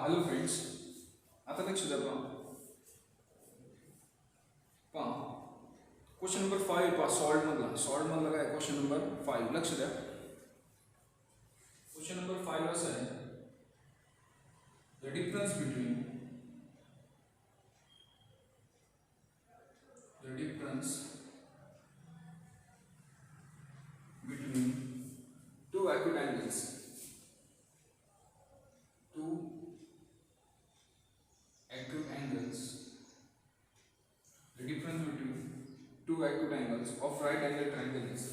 hello friends. आता लक्ष द्या पहा क्वेश्चन नंबर 5 पहा सॉल्ट मधला काय क्वेश्चन नंबर 5 लक्ष द्या. क्वेश्चन नंबर 5 असा आहे the difference between two acute angles. The difference between two acute angles of right angle triangle is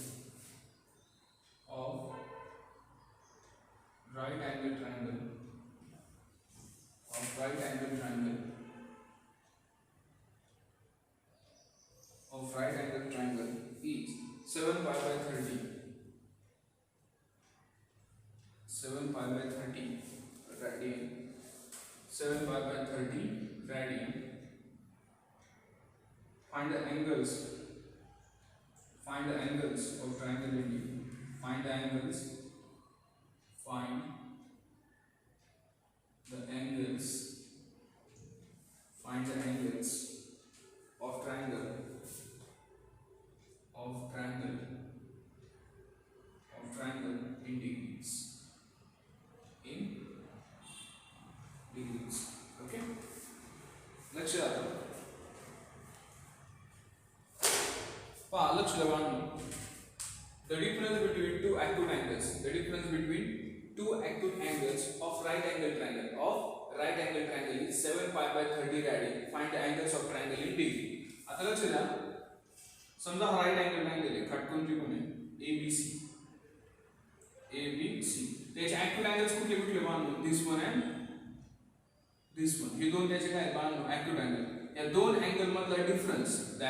of right angle triangle is 7 pi by 30 radian. 7 pi by 30 radian. Find the angles of triangle AD. Find the angles of triangle in degrees. Okay. लक्ष द्या. लक्ष द्या. The difference between two acute angles of right angle triangle is 7 pi by 30 radian. Find the angles of triangle in degree. आता लक्ष द्या. समजा right angle triangle आहे, खटकोन त्रिकोण आहे ABC त्याचे ऍक्यूट अँगल्स कुठले बांधू? This one and this one. हे दोन त्याचे काय बांधू? Acute angle. या दोन अँगल मधला difference the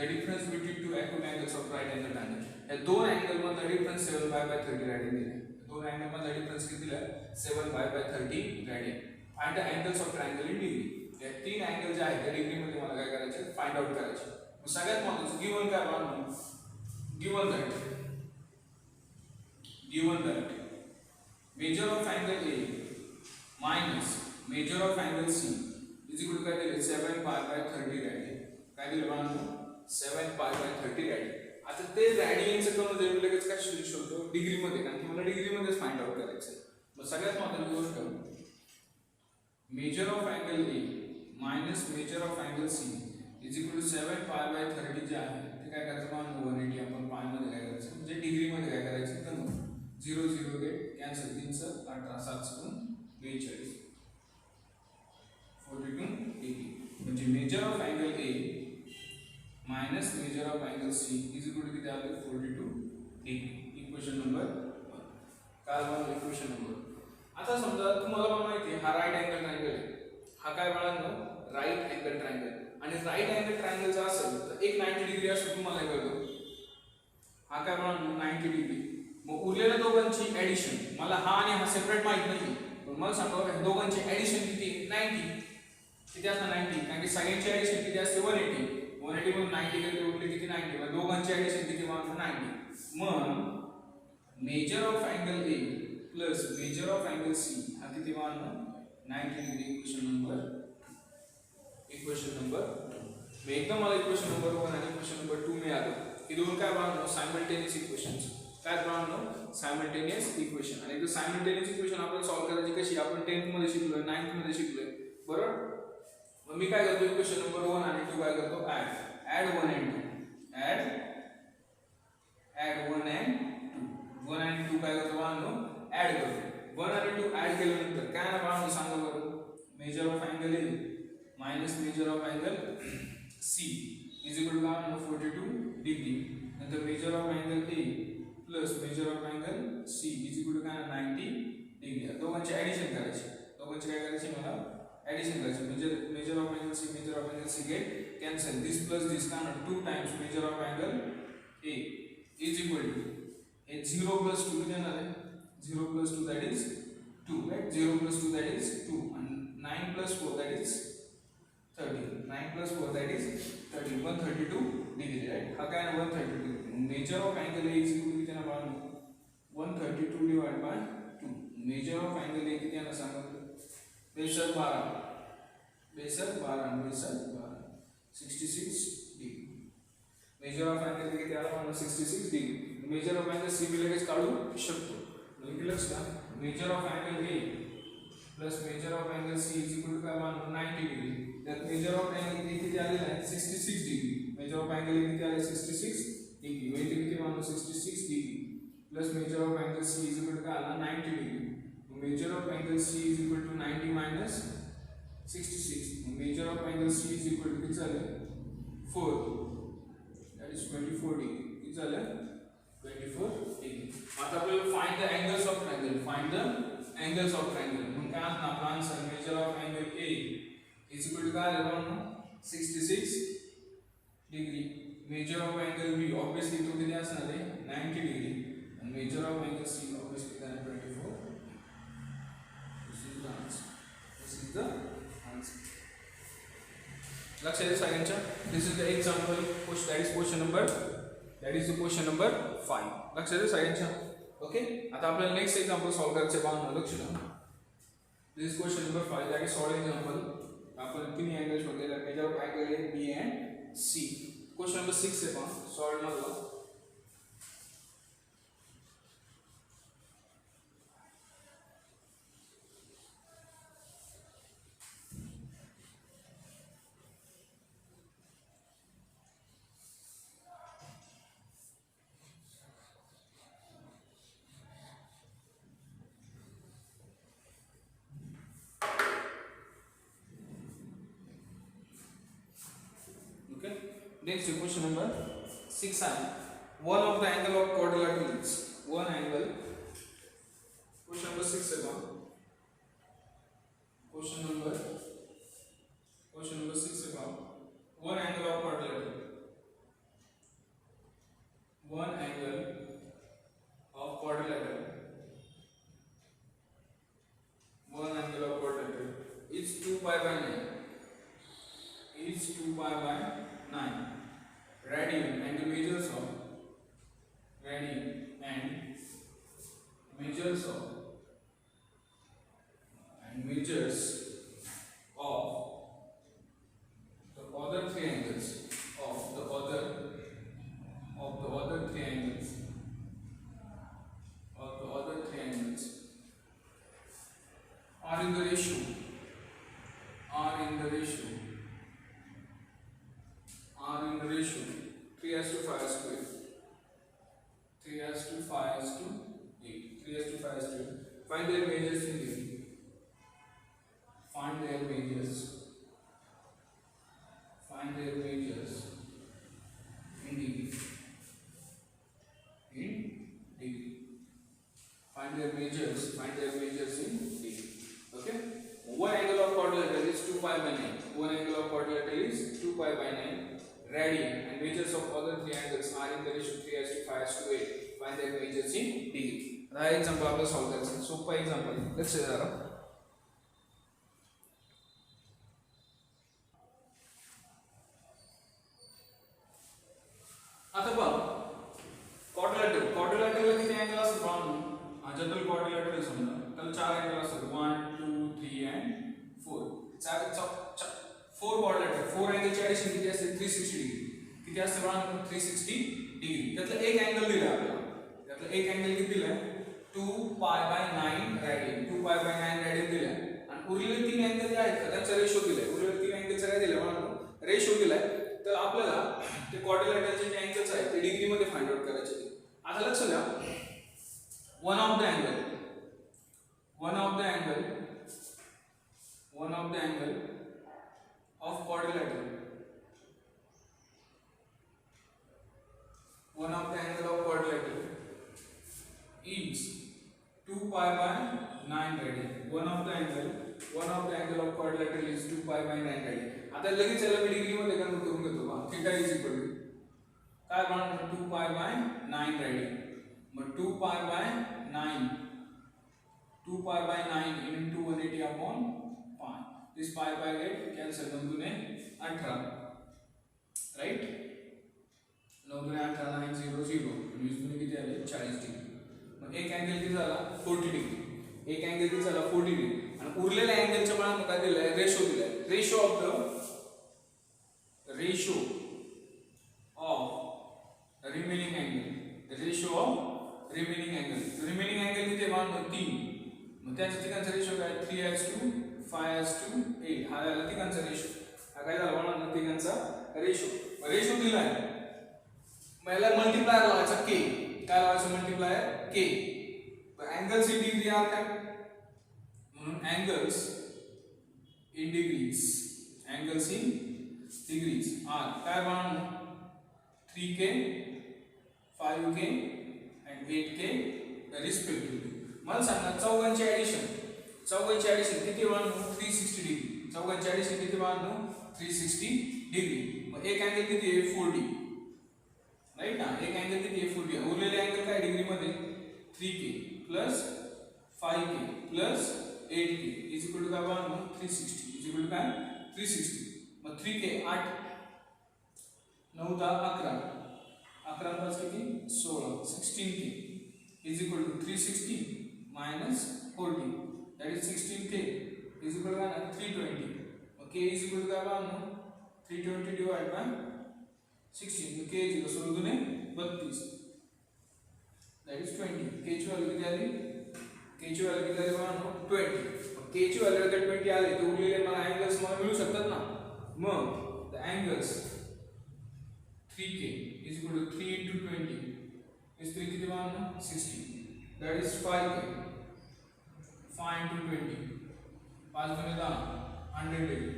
difference between two acute angles of right angle triangle. या दोन अँगल मधला डिफरन्स 7 pi by 30 रॅडियन दिला. दोन अँगल मधला डिफरन्स किती दिला? 7 pi by 30 radian. Find the angles of triangle in degree. या तीन अँगल जे आहेत त्या डिग्री मध्ये मला काय करायचे? फाइंड आउट करायचे. सगळ्यात महत्त्वाचं गिवन काय बांधू? Given that measure of angle A minus measure of angle C is equal to काय दिले? 7 pi by 30 radian. काय दिले बांधू? 7 pi by 30 radian. आता ते रॅडियनचं करून देऊ लगेच काय शोधतो? डिग्री मध्ये, कारण की मला डिग्री मध्येच फाइंड आउट करायचं. मग सगळ्यात महत्त्वाची गोष्ट major of angle A minus major of angle C is equal to 7 pi by 30 जे आहे ते काय करायचं? 180 आपण पाय मध्ये काय करायचं? म्हणजे डिग्री मध्ये काय करायचं? तर 0 0 गेट कॅन्सल. 3 च 18 7 च 42 42 डिग्री. म्हणजे major of angle A minus major of angle C is equal to किती आले? 42 डिग्री. Equation number 1. काय बनवलं इक्वेशन नंबर? आता समजा तुम्हाला पण माहिती आहे हा राइट अँगल ट्रायंगल आहे. हा काय बाळांनो? Right angle triangle. आणि राइट अँगल ट्रायंगलचा असेल तर एक 90 डिग्री असं तुम्हाला कळतं. हा काय बाळांनो? 90 डिग्री. मग उरलेल्या दोघांची ऍडिशन, मला हा आणि हा सेपरेट माहित नाही, पण मला सांगा दोघांची ऍडिशन किती? 90. किती असणार? 90. कारण की सगळ्यांची ऍडिशन किती असते? 180 मधून 90 गेले उरले किती? 90. मग दोघांची ऍडिशन किती बाळांनो? 90. मग measure of angle A plus measure of angle C हा किती बाळांनो? 90 डिग्री. Equation number 2. मी एकदम मला इक्वेशन नंबर 1 आणि इक्वेशन नंबर 2 मिळालं. हे दोन काय बाळांनो? Simultaneous equations. काय बाळांनो? Simultaneous equation. आणि ते सायमल्टेनियस इक्वेशन आपण सॉल्व्ह करायची कशी? आपण 10th मध्ये शिकलोय, 9th मध्ये शिकलोय, बरोबर? मग मी काय करतो? इक्वेशन नंबर 1 आणि 2 काय करतो? Add 1 and 2. Add 1 and 2. 1 and 2 काय करतो बाळांनो? ऍड करतो. 1 आणि 2 ऍड केल्यानंतर काय ना बाळांनो सांगा बरं? Measure of angle A minus major of angle C is equal to 42 degree. नंतर measure of angle A plus measure of angle C is equal to काय? 90 डिग्री. दोघांची ऍडिशन करायची. काय करायची? मला ऍडिशन करायची. Measure of angle C get cancel. This plus this काय? 2 times measure of angle A is equal to हे 0 plus 2 किती येणार आहे? 0 plus 2 that is 2, right? 0 plus 2 that is 2 and 9 plus 4 that is 30. 9 plus 4 that is 30. 132 degree, right? हा काय आहे? 132 degree. Measure of angle A is equal to किती ना बाळांनो? 132 divided by 2. Measure of angle A किती आहे ना सांगा? बेशक 12 66 डिग्री. मेजर ऑफ अँगल किती आला म्हणून 66 degree. Measure of angle C B लगेच काढू शकतो. म्हणजे लक्षात measure of angle A plus measure of angle C is equal to काय म्हणून 90 डिग्री. त्यात मेजर ऑफ अँगल ए किती आलेला आहे 66 degree. Measure of angle A किती आले 66 डिग्री. म्हणजे किती म्हणून 66 degree plus measure of angle C is equal to काय आला 90 degree. Measure of angle C is equal to 90 minus 66. Measure of angle C is equal to किती झालं 4, that is 24 degree. किती झालं 24 डिग्री. आता आपल्याला find the angles of triangle. Find the angles of triangle. मग काय असणार आपला answer measure of angle A is equal to काय आलं म्हणून 66 degree. Measure of angle B obviously तो किती असणार आहे 90 डिग्री. आणि measure of angle C obviously काय 24. This is the answer. This is the answer. लक्षात आहे सगळ्यांच्या. This is the example that is question number 5. लक्षात आहे सगळ्यांच्या. ओके. आता आपल्याला नेक्स्ट एक्झाम्पल सॉल्व करायचे पाहून लक्ष द्या. This is question number 5 that is solve example. आपण तीन अँगल शोधलेले आहेत. Measure of angle A B and C. Question number 6 आहे पहा सॉल्व मधला. Next question number 6 आहे. One of the angle of quadrilateral is one angle. Question number 6 है बात. Question number 6 है बात. One angle of quadrilateral. One angle of quadrilateral. One angle of quadrilateral is 2 pi by 9. Is 2 pi by 9. Radian and the measures of the other three angles are in the ratio 3:5 square. 3:5:8. 3:5:8. Find their measures in degree. Find their measures in degree. Find their measures in degree. Okay. One angle of quadrilateral is 2 pi by 9. One angle of quadrilateral is 2 pi by 9. Radian and measures of other three angles are in the ratio 3:5:8. Find their measures in degree. हा example आपल्याला solve करायचं आहे. सोपा example लक्ष द्या जरा. आता बघ quadrilateral किती अँगल असतात पाहून. हा जनरल क्वाड्रिलॅटरल समजा त्याला 4 अँगल असतात 1 2 3 and 4. 4 क्वाड्रिलॅटरल 4 अँगलची ॲडिशन किती असते 360 डिग्री. किती असते बघा 360 डिग्री. त्यातला एक अँगल दिला आपल्याला. त्यातला एक अँगल किती दिलाय 2 pi by 9 radian. 2 pi by 9 radian दिलाय. आणि उरलेले 3 अँगल जे आहेत त्यांचा रेशो दिलाय. उरलेले 3 अँगलचा काय दिलाय बघा रेशो दिलाय. तर आपल्याला ते क्वाड्रिलॅटरलचे जे अँगल्स आहेत ते डिग्री मध्ये फाइंड आउट करायचे. आता लक्ष द्या. one of the angle of quadrilateral is 2 pi by 9 radian. One of the angle of quadrilateral is 2 pi by 9 radian. आता लगेच याला मी डिग्री मध्ये कन्वर्ट करून घेतो बघा. थीटा इज इक्वल टू काय बनणार 2 pi by 9 radian. Mug 2 pi by 9 into 180 upon pi. This pi get cancel. 9 दुने 18 right. 9 दुने 18 9 0 0. 20 दुने किती आले 40 डिग्री. मग एक अँगल किती झाला 40 डिग्री. एक अँगल किती झाला 40 डिग्री. आणि उरलेल्या अँगलच्या मला काय दिलंय रेशो दिलाय ratio of remaining angle ratio of remaining angle किती आहे 3 मग त्याच्या तिघांचा रेशो काय 3:2 5:8 हा झाला तिघांचा रेशो हा काय झाला म्हणून तिघांचा रेशो दिलाय मग याला मल्टिप्लायर लावायचा k काय लावायचं multiplier k angles in degree are काय म्हणून अँगल्स इन डिग्रीज आर काय म्हणून 3k 5k and 8k respectively मला सांगा चौघांची ऍडिशन किती बनवू 360 डिग्री चौघांची ऍडिशन किती बनवू 360 डिग्री मग एक अँगल किती आहे 4d राईट ना एक अँगल किती आहे 4d उरलेले अँगल काय डिग्री मध्ये 3k plus 5k plus 8k is equal to काय बनवू 360 is equal to काय 360 मग 3k 8 9 10 11 11 plus किती 16 16k is equal to 360 minus 40 that is 16k is equal to 320 okay is equal to क्या 320 divided by 16 तो k is equal to 16 32 that is 20 k ची value किती आली 20 k ची value अगर 20 आली तर उरलेले मला अँगल्स मला मिळू शकतात ना मग the angles 3k is equal to 3 into 20 is 3 किती बनवणार 60 that is 5k 5 into 20 5 गुणे 10 100 डिग्री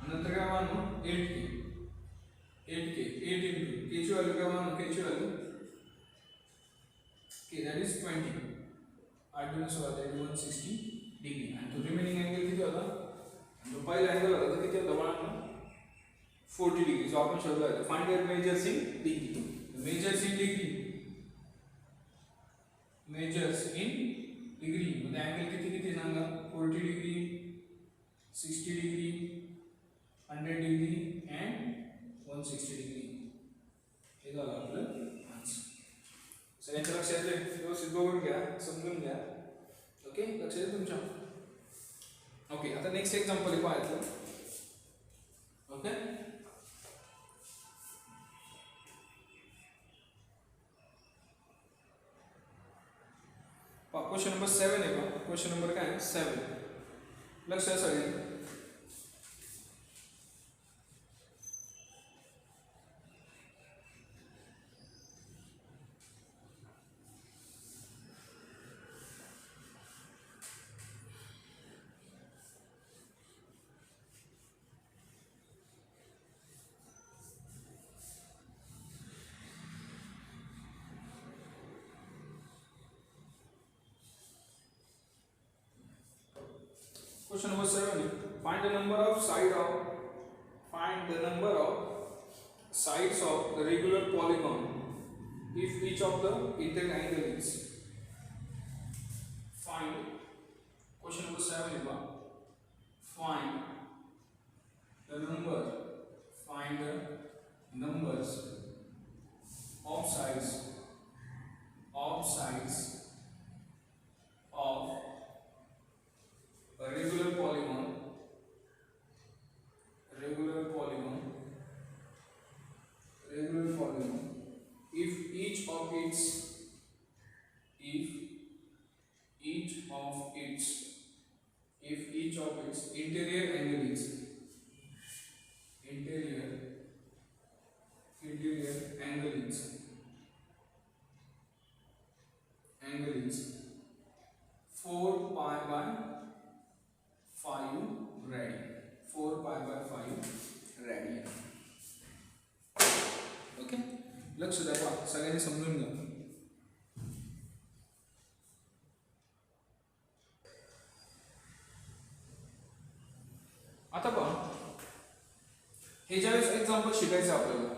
नंतर काय बनवू 8k 8 into k ची व्हॅल्यू काय बनवू k ची व्हॅल्यू k that is 20 8 गुणे 16 that is 160 डिग्री आणि तो रिमेनिंग अँगल किती होता जो पहिला अँगल होता तो किती होता बनवणार 40 डिग्री जो आपण शोधला आहे find the measures in degree मध्ये अँगल किती सांगा 40 degree 60 degree 100 degree and 160 degree हे झालं आपलं आन्सर सगळ्यांच्या लक्षात व्यवस्थित बघून घ्या समजून घ्या ओके लक्षात आहे तुमच्या ओके आता नेक्स्ट एक्झाम्पल पाहायचं ओके क्वेश्चन नंबर 7 आहे का क्वेश्चन नंबर काय 7 लक्षात सगळे Question number 7. Find the number of sides of the regular polygon if each of the integral angle is. Find. Question number 7 is find the numbers of sides of a regular polygon if each of its interior angle is 4 pi by 5 radian 4 pi by 5 radian okay लक्ष द्या पहा सगळ्यांनी समजून घ्या आता पहा हे ज्यावेळेस example शिकायचं आपल्याला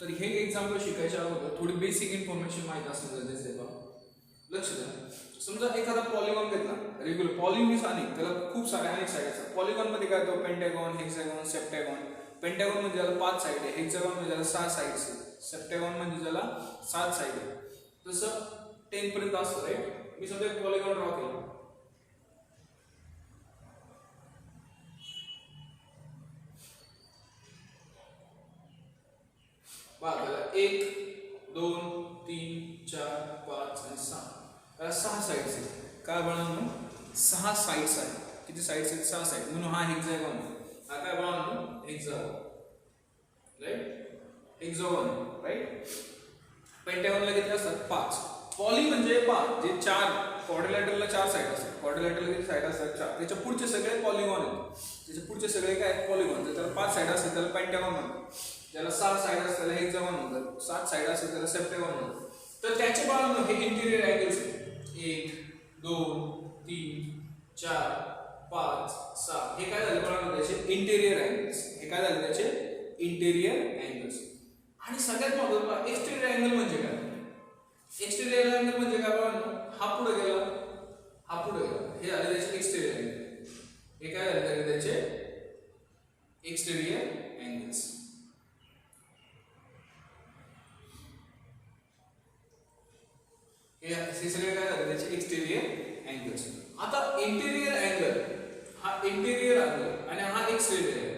तर हे एक्झाम्पल शिकायच्या अगोदर थोडी बेसिक इन्फॉर्मेशन माहिती असणं गरजेचं आहे पहा लक्ष द्या समजा एखादा पॉलिगॉन घेतला रेग्युलर पॉलिगॉन मीन्स अनेक त्याला खूप सारे अनेक साईड असतात पॉलिगॉन मध्ये काय होतं पेंटागॉन हेक्सागॉन सेप्टागॉन पेंटागॉन म्हणजे ज्याला 5 साईड आहे हेक्सागॉन म्हणजे ज्याला 6 साईड आहे सेप्टागॉन म्हणजे ज्याला 7 साईड आहे तसं 10 पर्यंत असतं राईट मी समजा एक पॉलिगॉन ड्रॉ केला काय बाळांनो 6 साइड्स आहेत. किती साइड्स आहेत? 6 साइड. म्हणून हा हेक्सागॉन. हा काय बाळांनो हेक्सागॉन. राइट? Hexagon, right? पेंटागॉनला किती असतात? 5. पॉली म्हणजे 5 जे 4 क्वाड्रिलॅटरलला 4 साइड असतात. क्वाड्रिलॅटरला किती साइड असतात? 4. त्याच्या पुढचे सगळे पॉलिगॉन आहेत. त्याच्या पुढचे सगळे काय? पॉलिगॉन. जर त्याला 5 साइड असतात त्याला पेंटागॉन म्हणतात. ज्याला 6 साइड असतात त्याला हेक्सागॉन म्हणतात. 7 साइड असतात त्याला सेप्टागॉन म्हणतात. तर त्याचे बाळांनो हे इंटिरियर अँगल्स आहेत. 1 2 3 4 5 6 हे काय झालं बाळांनो त्याचे इंटिरियर अँगल्स. हे काय झालं त्याचे इंटिरियर अँगल्स. आणि सगळ्यात महत्त्वाचं एक्सटेरियर अँगल म्हणजे काय? एक्सटेरियर अँगल म्हणजे काय बाळांनो? हा पुढे गेला, हा पुढे गेला. हे झाले त्याचे एक्सटेरियर अँगल. हे काय झाले त्याचे एक्सटेरियर अँगल्स. हे सगळे काय झाले त्याचे एक्सटेरियर अँगल्स. आता इंटिरियर अँगल हा इंटिरियर अँगल आणि हा एक्सटेरियर अँगल.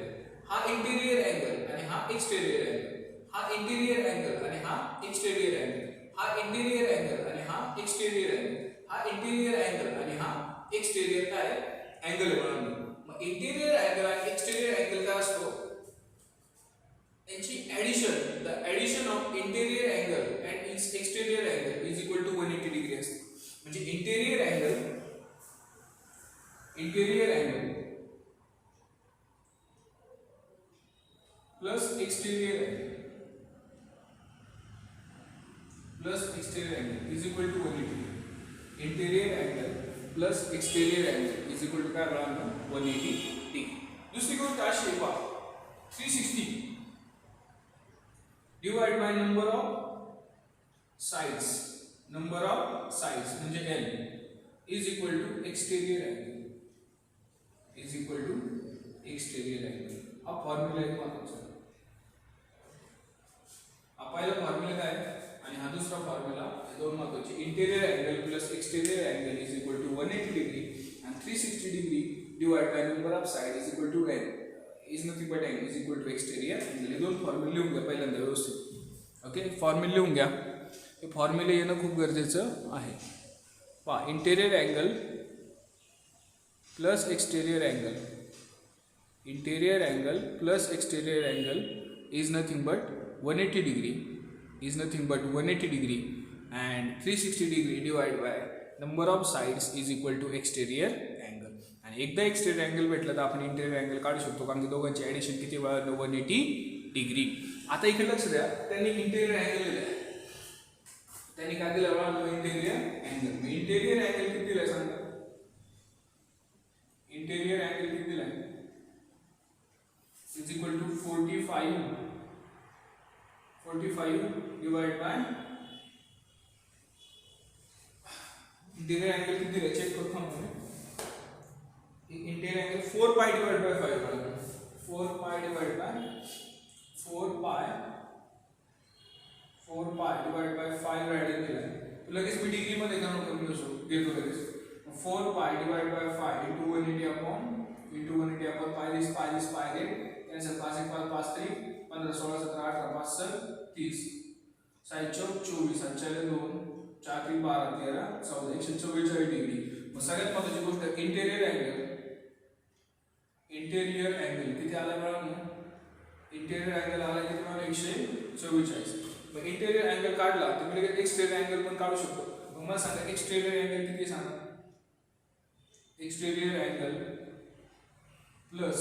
हा इंटिरियर अँगल आणि हा एक्सटेरियर अँगल. हा इंटिरियर अँगल आणि हा एक्सटेरियर अँगल. हा इंटिरियर अँगल आणि हा एक्सटेरियर अँगल. हा इंटिरियर अँगल आणि हा एक्सटेरियर काय अँगल आहे. मग इंटिरियर अँगल आणि एक्सटेरियर अँगल काय असतो? यांची addition, the addition of interior angle and exterior angle is equal to 180 degree असते. म्हणजे interior angle plus exterior angle is equal to 180. Interior angle plus exterior angle is equal to काय बघा 180 degree. दुसरी गोष्ट अशी आहे पहा 360 divide by number of sides. Number of sides म्हणजे L is equal to exterior angle. Is equal to exterior angle. हा formula एक महत्वाचा. हा पहिला फॉर्म्युला काय आणि हा दुसरा फॉर्म्युला. हे दोन महत्वाचे. Interior angle plus exterior angle is equal to 180 degree and 360 degree divided by number of side is equal to N is nothing but N is equal to exterior angle. हे दोन फॉर्म्युले लिहून घ्या पहिल्यांदा व्यवस्थित. ओके फॉर्म्युले लिहून घ्या. हे फॉर्म्युले येणं खूप गरजेचं आहे. पहा interior angle plus exterior angle. Interior angle plus exterior angle is nothing but 180 degree is nothing but 180 degree and 360 degree divided by number of sides is equal to exterior angle. आणि एकदा exterior angle भेटला तर आपण interior angle काढू शकतो कारण की दोघांची ॲडिशन किती वेळा 180 डिग्री. आता इकडे लक्ष द्या त्यांनी इंटिरियर अँगल दिला. त्यांनी काय दिलं बघा इंटिरियर अँगल. इंटिरियर अँगल किती दिलाय सांगा. इंटिरियर अँगल किती दिलाय is equal to 45 divide by interior angle किती दिले चेक करतो आपण. Interior angle 4 pi divide by 5 बरोबर. 4 पाई डिवाइड बाय 5 रेडियन दिला. तो लगेच मी डिग्री मध्ये कन्वर्ट करू घेतो लगेच. 4 pi divide by 5 into 180 upon pi this pi get cancel 5 1 5 3 15 16 17 18 5 7 30 side 24 4 2 4 3 12 13 14 144 degree. मग सगळ्यात महत्त्वाची गोष्ट इंटिरियर अँगल किती आला बघा. इंटिरियर अँगल आला किती बघा 144. मग इंटिरियर अँगल काढला तर मी लगेच एक्सटेरियर अँगल पण काढू शकतो. मग मला सांगा एक्सटेरियर अँगल किती सांगा. Exterior angle plus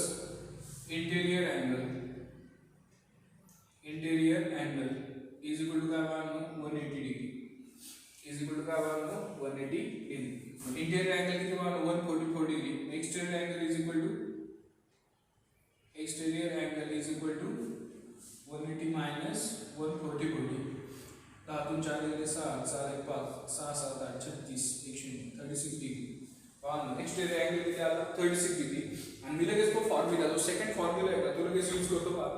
interior angle is equal to काय बघा 180 डिग्री. इज इक्वल टू काय बघा 180 डिग्री. इंटिरियर अँगल किती बघा 144 degree. Exterior angle is equal to 180 minus 144. 10 तून 4 गेले 6 4 1 5 6 7 8 36 36 डिग्री. एक्सटेरियर अँगल किती आला 36 डिग्री. आणि मी लगेच तो फॉर्म्युला जो सेकंड फॉर्म्युला आहे तो लगेच यूज करतो पहा.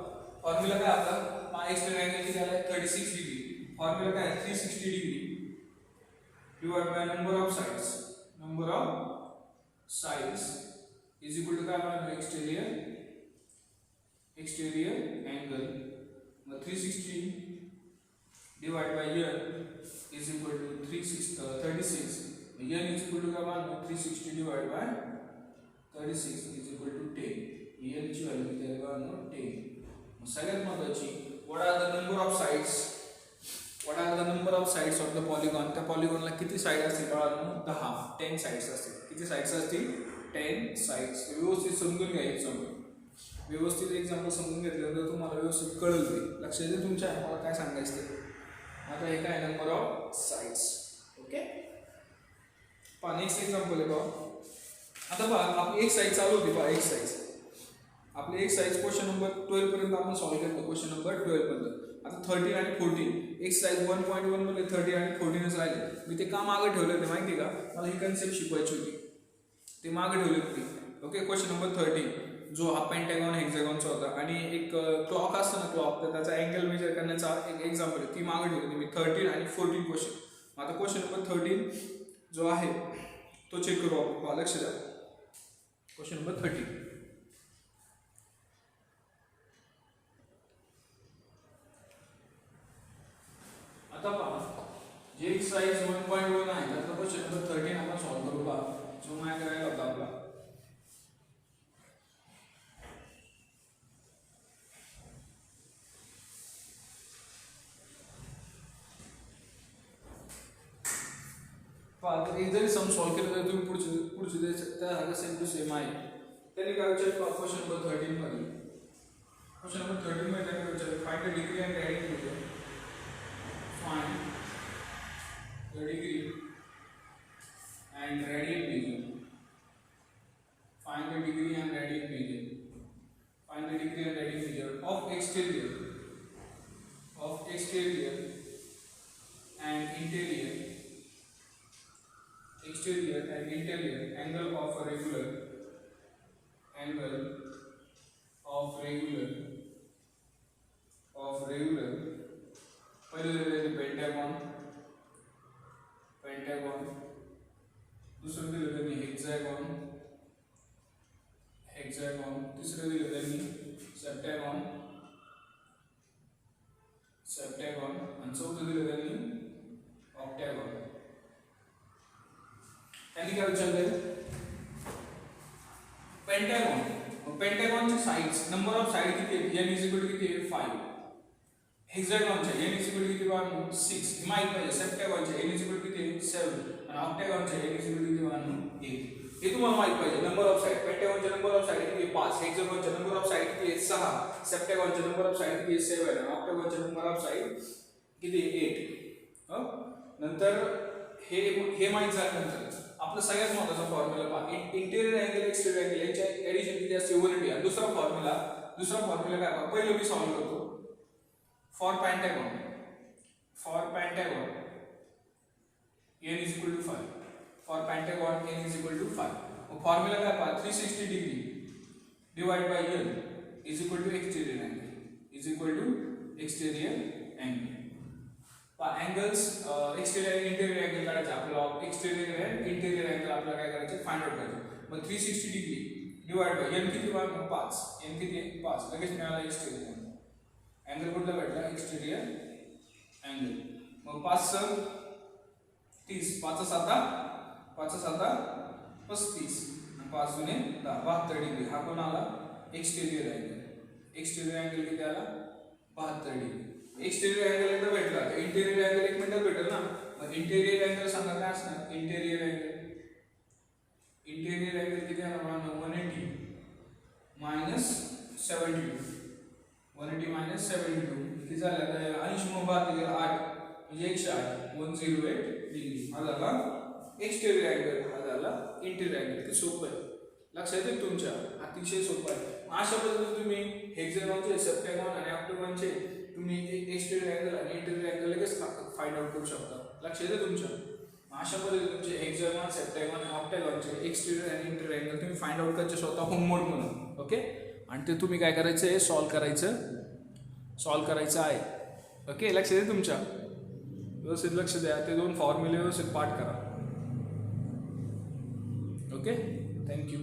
फॉर्म्युला काय आपला एक्सटेरियर अँगल किती आला 36 डिग्री. फॉर्म्युला काय 360 degree divide by number of sides is equal to काय बघा एक्सटेरियर अँगल. मग 360 divide by here is equal to 36. n is equal to काय बांधू 360 divide by 36 is equal to 10. n ची value किती आहे बांधू 10. सगळ्यात महत्त्वाची what are the number of sides, what are the number of sides of the polygon. त्या पॉलिगॉनला किती साइड असतील बाळांनो 10 साइड्स असतील. किती साइड्स असतील 10 साइड्स. व्यवस्थित समजून घ्या एक्झाम्पल, व्यवस्थित एक्झाम्पल समजून घेतलं तर तुम्हाला व्यवस्थित कळेल. ते लक्षात येते तुमच्या मला काय सांगायचं ते. आता हे काय नंबर ऑफ साइड्स. ओके पहा नेक्स्ट एक्झाम्पल आहे पहा. आता पहा आपली एक साइड चालू होती पहा, एक साइड आपली एक साइड क्वेश्चन नंबर 12 पर्यंत आपण सॉल्व्ह केलं. क्वेश्चन नंबर 12 पर्यंत आता 13 आणि 14 एक साइड 1.1 मध्ये 30 आणि 14च राहिले. मी ते का मागे ठेवले होते माहिती का, मला ही कन्सेप्ट शिकवायची होती, ते मागे ठेवले होते. ओके क्वेश्चन नंबर 13 जो हा पेंटागॉन हेक्सागॉनचा होता आणि एक क्लॉक असतो ना क्लॉक, तर त्याचा अँगल मेजर करण्याचा एक एक्झाम्पल आहे, ती मागे ठेवली मी 13 आणि 14 क्वेश्चन. आता क्वेश्चन नंबर 13 जो आहे तो चेक करू आपण. लक्ष द्या क्वेश्चन नंबर 13. आता पहा जे एक्सरसाइज 1.1 आहे त्याचा क्वेश्चन नंबर 13 आपण सॉल्व्ह करू. पहा जो काय करायला होता आपला पहा एक जरी सम सॉल्व्ह केलं तर तुम्ही पुढचे त्या सेम टू सेम आहे. त्यांनी काय विचारलं क्वेश्चन नंबर 13 मध्ये, क्वेश्चन नंबर 13 मध्ये त्यांनी विचारलं find the degree and radian. Find the degree and radian measure. Find the degree and radian measure. Find the degree and radian measure of exterior and interior. Exterior and interior angle of a regular. Angle of regular. पहले दिले pentagon, दुसरं दिलं त्यांनी hexagon, तिसरं दिलं त्यांनी सेप्टॅगॉन, आणि चौथं दिलं त्यांनी ऑक्टॅगॉन. त्यांनी काय विचारलं पेंटागॉनचे साइड्स, नंबर ऑफ साइड किती आहे, n इज इक्वल टू किती आहे 5. हेक्सागॉनचे n इज इक्वल टू किती बाळांनो 6 हे माहित पाहिजे. सेप्टॅगॉनचे n इज इक्वल टू किती 7 आणि ऑक्टॅगॉनचे n इज इक्वल टू किती बाळांनो 8 हे तुम्हाला माहित पाहिजे. नंबर ऑफ साइड पेंटागॉनचे नंबर ऑफ साइड किती 5, हेक्सागॉनचे नंबर ऑफ साइड किती 6, सेप्टॅगॉनचे नंबर ऑफ साइड किती 7 आणि ऑक्टॅगॉनचे नंबर ऑफ साइड किती 8. नंतर हे माहित झाल्यानंतर आपलं सगळ्यात महत्त्वाचा फॉर्म्युला पहा. इंटेरियर अँगल एक्सटेरियर अँगल यांच्या एडिशन किती असते 180. आणि दुसरा फॉर्म्युला काय पहा, पहिलं मी सॉल्व्ह करतो. For pentagon n is equal to 5. For pentagon n is equal to 5. Formula काय पहा 360 degree divide bye n is equal to exterior angle. पहा अँगल्स एक्सटेरियर आणि इंटेरियर अँगल काढायचे आपल्याला. एक्सटेरियर आणि इंटेरियर अँगल आपल्याला काय करायचे फाइंड आउट करायचे. मग 360 डिग्री डिवाइड बाय n किती बाय 5, n किती 5 लगेच मिळाला एक्सटेरियर अँगल कुठला भेटला एक्सटेरियर अँगल. मग 5 30, 5 7 35 आणि 5 दुने 10 72 डिग्री. हा कोण आला एक्सटेरियर अँगल. एक्सटेरियर अँगल किती आला 72 डिग्री. एक्सटेरियर अँगल एकदा भेटला तर इंटेरियर अँगल 1 मिनिटात भेटेल ना. मग इंटेरियर अँगल सांगा काय असणार. इंटेरियर अँगल किती आहे ना 180 मायनस 72. 180 मायनस 72 किती झालं आता 80 मग 8 म्हणजे 108 108 डिग्री. हा झाला एक्सटेरियर अँगल, हा झाला इंटेरियर अँगल. ते सोपं आहे, लक्षात येते तुमच्या, अतिशय सोपं आहे. अशा पद्धतीने तुम्ही हेक्सागॉनचे सेप्टॅगॉन आणि ऑक्टॅगॉनचे तुम्ही एक्सटेरियर अँगल आणि इंटेरियर अँगल लगेच फाइंड आउट करू शकता. लक्षात येते तुमच्या. अशा पद्धतीने तुमचे हेक्सागॉन सेप्टॅगॉन आणि ऑक्टॅगॉनचे एक्सटेरियर आणि इंटेरियर अँगल तुम्ही फाइंड आउट करायचे स्वतः होमवर्क म्हणून. ओके आणि ते तुम्ही काय करायचं आहे सॉल्व करायचं आहे. ओके लक्ष द्या तुमच्या, व्यवस्थित लक्ष द्या. ते 2 फॉर्म्युले व्यवस्थित पाठ करा. Okay thank you.